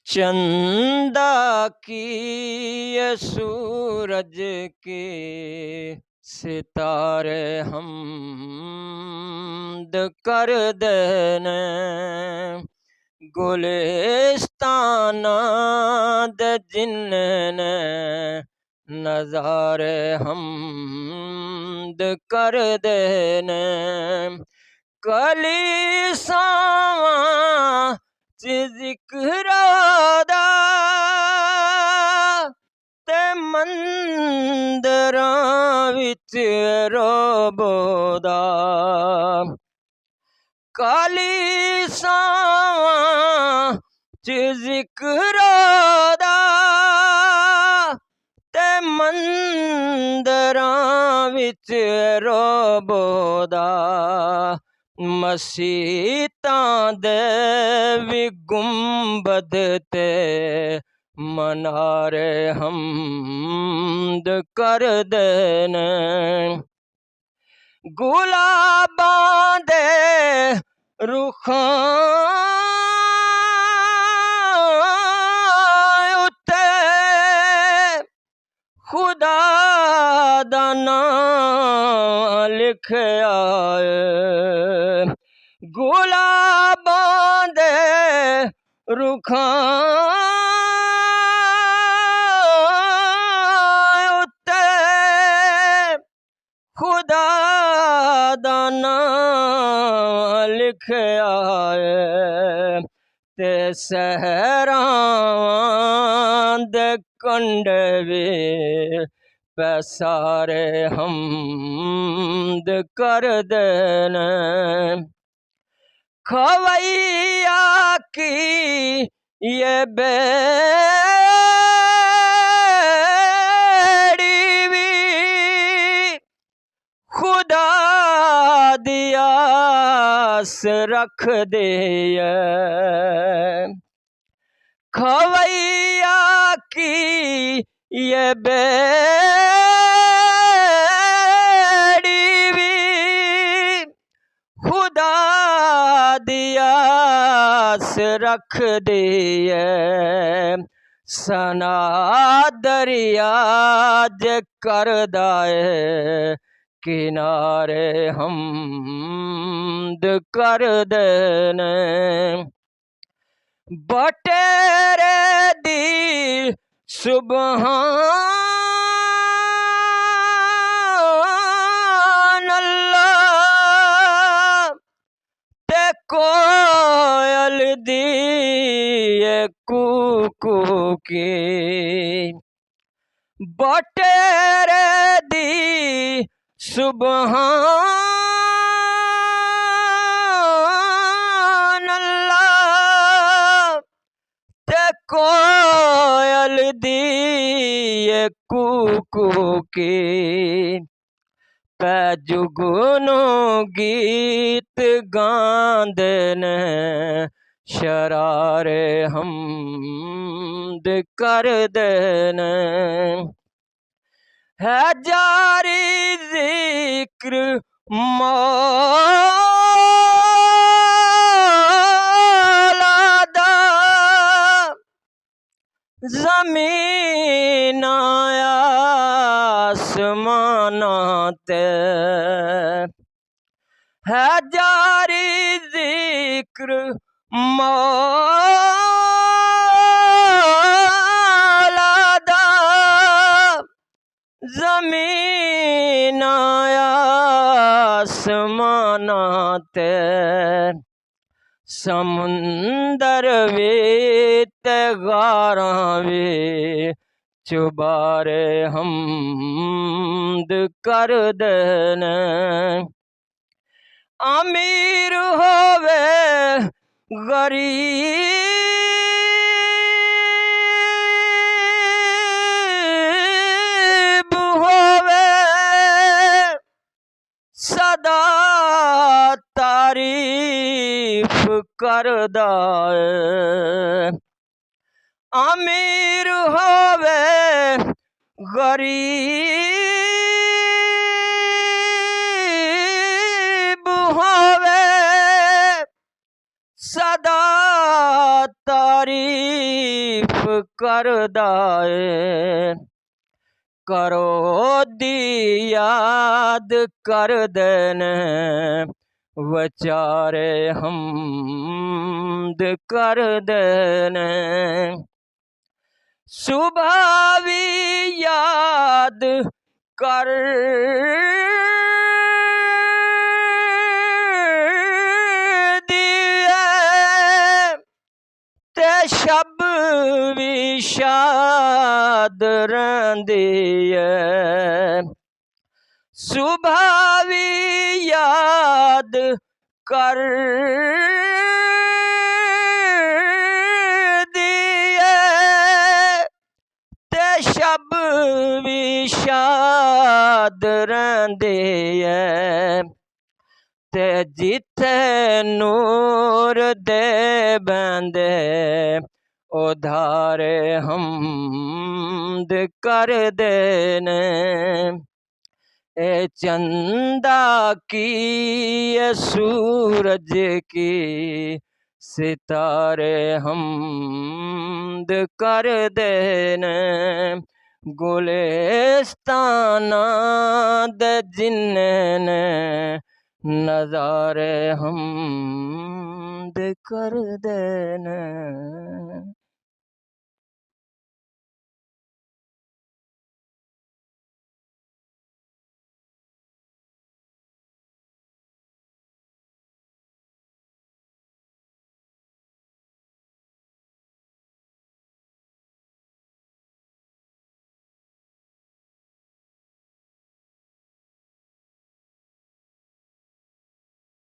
चंदा की ये सूरज के सितारे हमद कर देने गुलिस्ताना दे जिन्ने नज़ारे हमद कर देने कलीसावा जिक्रादा ते मंदरां विच रोबोदा कलीसावां च जिक्रादा ते मंदरां विच रोबोदा मसीतां दे वी गुंबद ते मनारे हमद कर देने गुलाबां दे रुखां उत्ते खुदा दा नां लिखया है गुलाबां दे रुखां उत्ते खुदा दा नां लिखया है ते सहरां दे कंढे वे पैसारे हमद कर देने खवैया की ये बेड़ी भी खुदा दिया रख दे खवैया की ये बेड़ी भी खुदा दिया रख दे सना दरिया जे करदा है किनारे हमद कर देने बटेरे दी सुबहान अल्लाह ते कोयल दी कूकू की बटेरे दी सुबहान अल्लाह ते कोयल दी कूकू की पैजुगनो गीत गांदे ने शरारे हमद कर देने है जारी जिक्र मौला दा ज़मीन आसमाना ते है जारी जिक्र मौला दा ज़मीन आसमाना ते समुंदर वे ते गारां वे चुबारे हमद कर देने अमीर होवे गरीब होवे सदा तारीफ करदा है अमीर होवे गरीब होवे सदा तारीफ करदा है। करो दी याद करदे ने वचारे हमद करदे ने। सुबह भी याद कर दिए ते शब भी शाद रंदी है। सुबह भी याद कर दिए ते शब भी शाद रंदी है। ते जिथे नूर दे बंदे उधारे हमद करदे ने। ए चंदा की ये सूरज की सितारे हमद करदे ने। गुलिस्ताना दे जिन्ने ने नज़ारे हमद करदे ने।